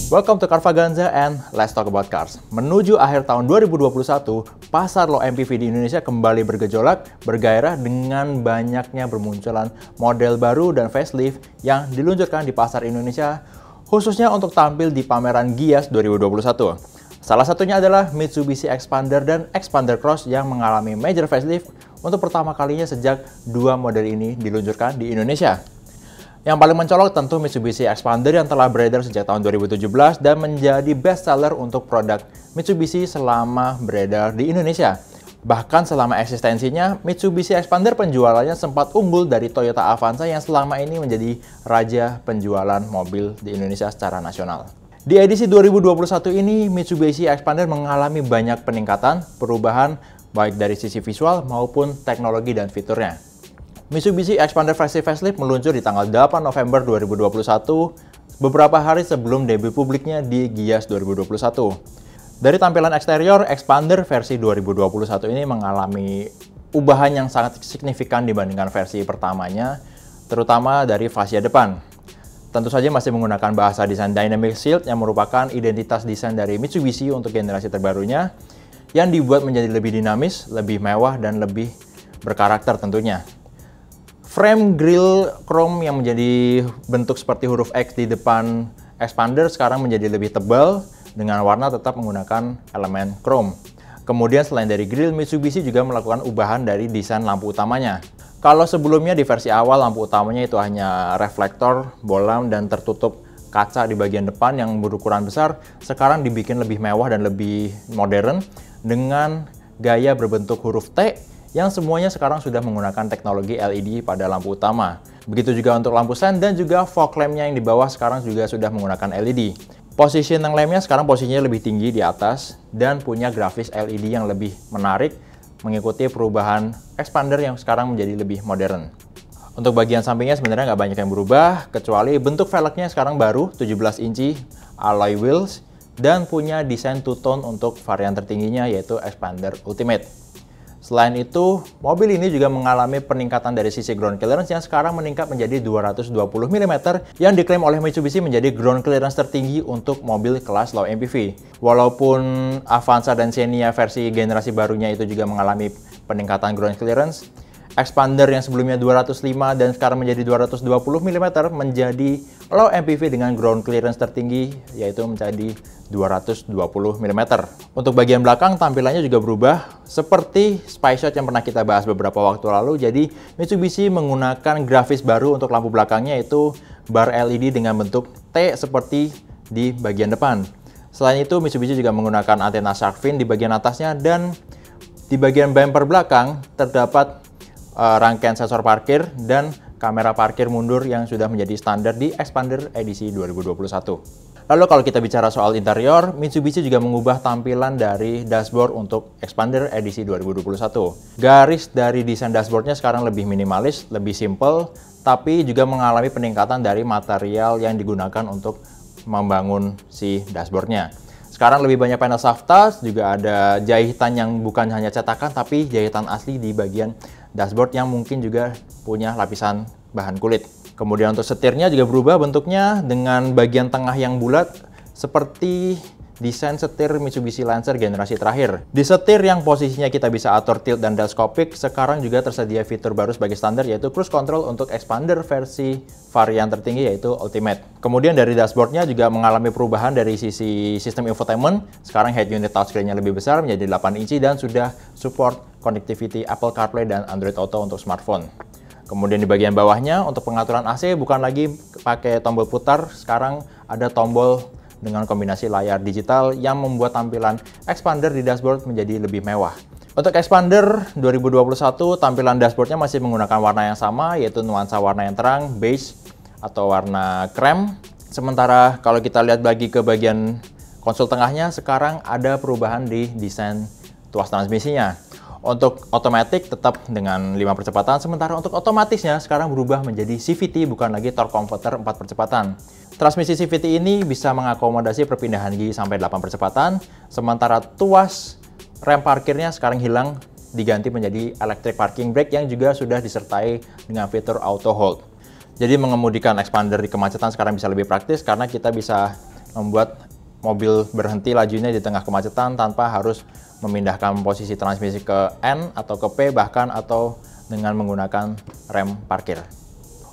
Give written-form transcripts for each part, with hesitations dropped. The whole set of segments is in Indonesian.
Welcome to Carvaganza and let's talk about cars. Menuju akhir tahun 2021, pasar low MPV di Indonesia kembali bergejolak, bergairah dengan banyaknya bermunculan model baru dan facelift yang diluncurkan di pasar Indonesia, khususnya untuk tampil di pameran Gias 2021. Salah satunya adalah Mitsubishi Xpander dan Xpander Cross yang mengalami major facelift untuk pertama kalinya sejak dua model ini diluncurkan di Indonesia. Yang paling mencolok tentu Mitsubishi Xpander yang telah beredar sejak tahun 2017 dan menjadi best seller untuk produk Mitsubishi selama beredar di Indonesia. Bahkan selama eksistensinya, Mitsubishi Xpander penjualannya sempat unggul dari Toyota Avanza yang selama ini menjadi raja penjualan mobil di Indonesia secara nasional. Di edisi 2021 ini, Mitsubishi Xpander mengalami banyak peningkatan, perubahan baik dari sisi visual maupun teknologi dan fiturnya. Mitsubishi Xpander Facelift meluncur di tanggal 8 November 2021, beberapa hari sebelum debut publiknya di Gias 2021. Dari tampilan eksterior, Xpander versi 2021 ini mengalami ubahan yang sangat signifikan dibandingkan versi pertamanya, terutama dari fascia depan. Tentu saja masih menggunakan bahasa desain Dynamic Shield yang merupakan identitas desain dari Mitsubishi untuk generasi terbarunya, yang dibuat menjadi lebih dinamis, lebih mewah, dan lebih berkarakter tentunya. Frame grille chrome yang menjadi bentuk seperti huruf X di depan Xpander sekarang menjadi lebih tebal dengan warna tetap menggunakan elemen chrome. Kemudian selain dari grille, Mitsubishi juga melakukan ubahan dari desain lampu utamanya. Kalau sebelumnya di versi awal lampu utamanya itu hanya reflektor, bolam, dan tertutup kaca di bagian depan yang berukuran besar, sekarang dibikin lebih mewah dan lebih modern dengan gaya berbentuk huruf T yang semuanya sekarang sudah menggunakan teknologi LED pada lampu utama. Begitu juga untuk lampu sen dan juga fog lampnya yang di bawah sekarang juga sudah menggunakan LED. Positioning lampnya sekarang posisinya lebih tinggi di atas dan punya grafis LED yang lebih menarik mengikuti perubahan Xpander yang sekarang menjadi lebih modern. Untuk bagian sampingnya sebenarnya nggak banyak yang berubah, kecuali bentuk velgnya sekarang baru 17 inci alloy wheels dan punya desain two-tone untuk varian tertingginya yaitu Xpander Ultimate. Selain itu, mobil ini juga mengalami peningkatan dari sisi ground clearance yang sekarang meningkat menjadi 220 mm yang diklaim oleh Mitsubishi menjadi ground clearance tertinggi untuk mobil kelas low MPV. Walaupun Avanza dan Xenia versi generasi barunya itu juga mengalami peningkatan ground clearance, Xpander yang sebelumnya 205 dan sekarang menjadi 220 mm menjadi low MPV dengan ground clearance tertinggi yaitu menjadi 220 mm. Untuk bagian belakang tampilannya juga berubah seperti Spyshot yang pernah kita bahas beberapa waktu lalu. Jadi Mitsubishi menggunakan grafis baru untuk lampu belakangnya yaitu bar LED dengan bentuk T seperti di bagian depan. Selain itu Mitsubishi juga menggunakan antena shark fin di bagian atasnya dan di bagian bumper belakang terdapat rangkaian sensor parkir dan kamera parkir mundur yang sudah menjadi standar di Xpander edisi 2021. Lalu kalau kita bicara soal interior, Mitsubishi juga mengubah tampilan dari dashboard untuk Xpander edisi 2021. Garis dari desain dashboardnya sekarang lebih minimalis, lebih simple, tapi juga mengalami peningkatan dari material yang digunakan untuk membangun si dashboardnya. Sekarang lebih banyak panel soft touch, juga ada jahitan yang bukan hanya cetakan, tapi jahitan asli di bagian dashboard yang mungkin juga punya lapisan bahan kulit. Kemudian untuk setirnya juga berubah bentuknya dengan bagian tengah yang bulat seperti desain setir Mitsubishi Lancer generasi terakhir. Di setir yang posisinya kita bisa atur tilt dan teleskopik, sekarang juga tersedia fitur baru sebagai standar yaitu cruise control untuk Xpander versi varian tertinggi yaitu Ultimate. Kemudian dari dashboardnya juga mengalami perubahan dari sisi sistem infotainment. Sekarang head unit touchscreen-nya lebih besar menjadi 8 inci dan sudah support connectivity Apple CarPlay dan Android Auto untuk smartphone. Kemudian di bagian bawahnya untuk pengaturan AC bukan lagi pakai tombol putar, sekarang ada tombol dengan kombinasi layar digital yang membuat tampilan Xpander di dashboard menjadi lebih mewah. Untuk Xpander 2021, tampilan dashboardnya masih menggunakan warna yang sama, yaitu nuansa warna yang terang, beige, atau warna krem. Sementara kalau kita lihat lagi ke bagian konsol tengahnya, sekarang ada perubahan di desain tuas transmisinya. Untuk otomatis tetap dengan 5 percepatan, sementara untuk otomatisnya sekarang berubah menjadi CVT, bukan lagi torque converter 4 percepatan. Transmisi CVT ini bisa mengakomodasi perpindahan gigi sampai 8 percepatan, sementara tuas rem parkirnya sekarang hilang, diganti menjadi electric parking brake yang juga sudah disertai dengan fitur auto hold. Jadi mengemudikan Xpander di kemacetan sekarang bisa lebih praktis karena kita bisa membuat mobil berhenti lajunya di tengah kemacetan tanpa harus memindahkan posisi transmisi ke N atau ke P bahkan atau dengan menggunakan rem parkir.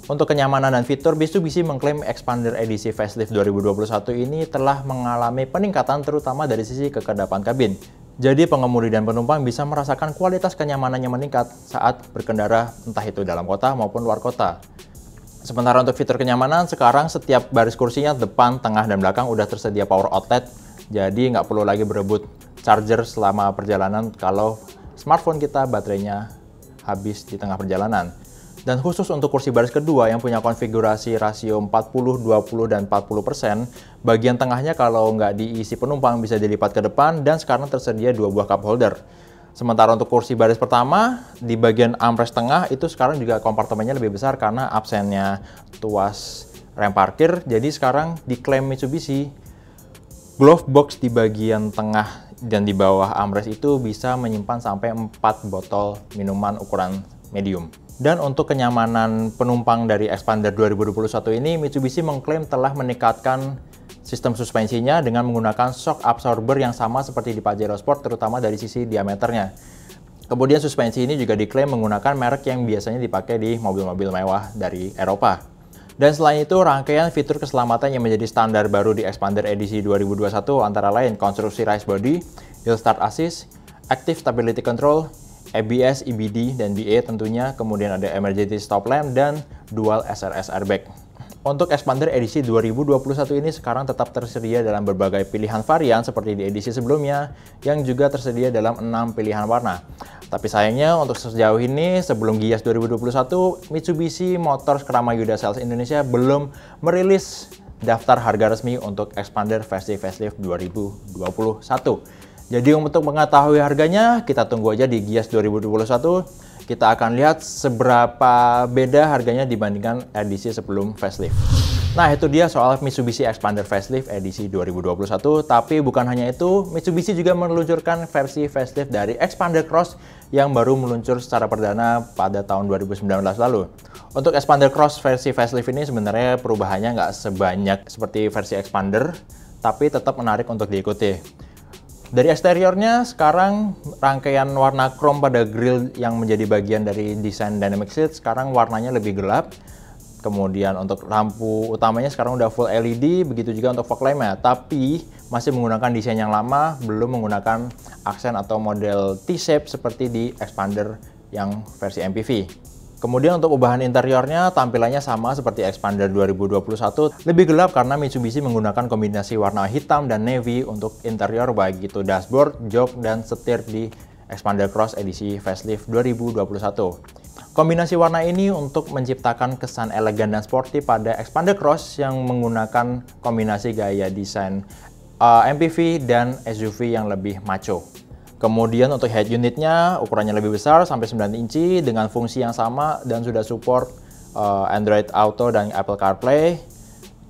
Untuk kenyamanan dan fitur, Mitsubishi mengklaim Expander edisi facelift 2021 ini telah mengalami peningkatan terutama dari sisi kekedapan kabin. Jadi pengemudi dan penumpang bisa merasakan kualitas kenyamanannya meningkat saat berkendara entah itu dalam kota maupun luar kota. Sementara untuk fitur kenyamanan, sekarang setiap baris kursinya depan, tengah, dan belakang udah tersedia power outlet, jadi nggak perlu lagi berebut charger selama perjalanan kalau smartphone kita baterainya habis di tengah perjalanan. Dan khusus untuk kursi baris kedua yang punya konfigurasi rasio 40, 20, dan 40%, bagian tengahnya kalau nggak diisi penumpang bisa dilipat ke depan dan sekarang tersedia 2 buah cup holder. Sementara untuk kursi baris pertama, di bagian armrest tengah itu sekarang juga kompartemennya lebih besar karena absennya tuas rem parkir. Jadi sekarang diklaim Mitsubishi, glove box di bagian tengah dan di bawah armrest itu bisa menyimpan sampai 4 botol minuman ukuran medium. Dan untuk kenyamanan penumpang dari Expander 2021 ini, Mitsubishi mengklaim telah meningkatkan sistem suspensinya dengan menggunakan shock absorber yang sama seperti di Pajero Sport, terutama dari sisi diameternya. Kemudian suspensi ini juga diklaim menggunakan merek yang biasanya dipakai di mobil-mobil mewah dari Eropa. Dan selain itu, rangkaian fitur keselamatan yang menjadi standar baru di Expander edisi 2021 antara lain konstruksi raised body, hill start assist, active stability control, ABS, EBD, dan BA tentunya, kemudian ada emergency stop lamp, dan dual SRS airbag. Untuk Expander edisi 2021 ini sekarang tetap tersedia dalam berbagai pilihan varian seperti di edisi sebelumnya yang juga tersedia dalam 6 pilihan warna. Tapi sayangnya untuk sejauh ini sebelum Gias 2021, Mitsubishi Motors Krama Yuda Sales Indonesia belum merilis daftar harga resmi untuk Expander versi facelift 2021. Jadi untuk mengetahui harganya, kita tunggu aja di Gias 2021. Kita akan lihat seberapa beda harganya dibandingkan edisi sebelum facelift. Nah, itu dia soal Mitsubishi Expander facelift edisi 2021. Tapi bukan hanya itu, Mitsubishi juga meluncurkan versi facelift dari Expander Cross yang baru meluncur secara perdana pada tahun 2019 lalu. Untuk Expander Cross versi facelift ini sebenarnya perubahannya nggak sebanyak seperti versi Expander, tapi tetap menarik untuk diikuti. Dari eksteriornya, sekarang rangkaian warna chrome pada grill yang menjadi bagian dari desain Dynamic Shield sekarang warnanya lebih gelap. Kemudian untuk lampu utamanya sekarang udah full LED, begitu juga untuk fog lamp-nya. Tapi masih menggunakan desain yang lama, belum menggunakan aksen atau model T-shape seperti di Expander yang versi MPV. Kemudian untuk ubahan interiornya, tampilannya sama seperti Expander 2021, lebih gelap karena Mitsubishi menggunakan kombinasi warna hitam dan navy untuk interior baik itu dashboard, jok, dan setir di Expander Cross edisi facelift 2021. Kombinasi warna ini untuk menciptakan kesan elegan dan sporty pada Expander Cross yang menggunakan kombinasi gaya desain MPV dan SUV yang lebih macho. Kemudian untuk head unitnya ukurannya lebih besar sampai 9 inci dengan fungsi yang sama dan sudah support Android Auto dan Apple CarPlay.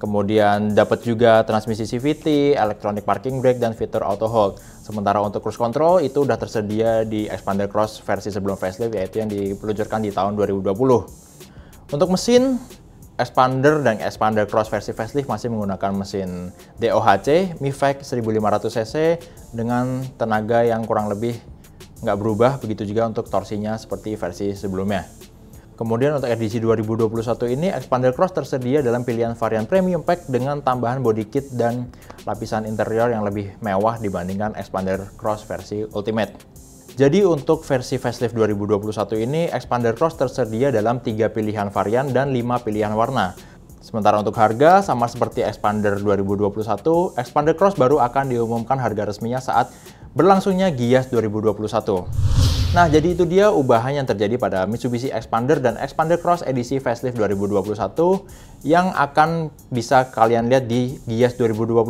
Kemudian dapat juga transmisi CVT, electronic parking brake, dan fitur auto hold. Sementara untuk cruise control itu sudah tersedia di Expander Cross versi sebelum facelift, yaitu yang diluncurkan di tahun 2020. Untuk mesin, Expander dan Expander Cross versi facelift masih menggunakan mesin DOHC MiVac 1500cc dengan tenaga yang kurang lebih nggak berubah, begitu juga untuk torsinya seperti versi sebelumnya. Kemudian untuk edisi 2021 ini, Expander Cross tersedia dalam pilihan varian Premium Pack dengan tambahan body kit dan lapisan interior yang lebih mewah dibandingkan Expander Cross versi Ultimate. Jadi untuk versi facelift 2021 ini, Expander Cross tersedia dalam 3 pilihan varian dan 5 pilihan warna. Sementara untuk harga, sama seperti Expander 2021, Expander Cross baru akan diumumkan harga resminya saat berlangsungnya Gias 2021. Nah, jadi itu dia ubahan yang terjadi pada Mitsubishi Expander dan Expander Cross edisi facelift 2021 yang akan bisa kalian lihat di Gias 2021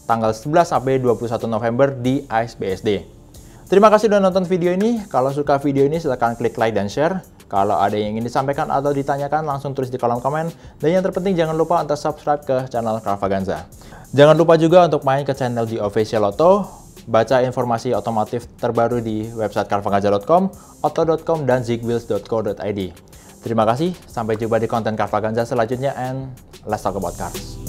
tanggal 11 sampai 21 November di ICE BSD. Terima kasih sudah nonton video ini. Kalau suka video ini silahkan klik like dan share. Kalau ada yang ingin disampaikan atau ditanyakan langsung tulis di kolom komen. Dan yang terpenting jangan lupa untuk subscribe ke channel Carvaganza. Jangan lupa juga untuk main ke channel The Official Auto, baca informasi otomotif terbaru di website carvaganza.com, auto.com, dan zigwheels.co.id. Terima kasih, sampai jumpa di konten Carvaganza selanjutnya, and let's talk about cars.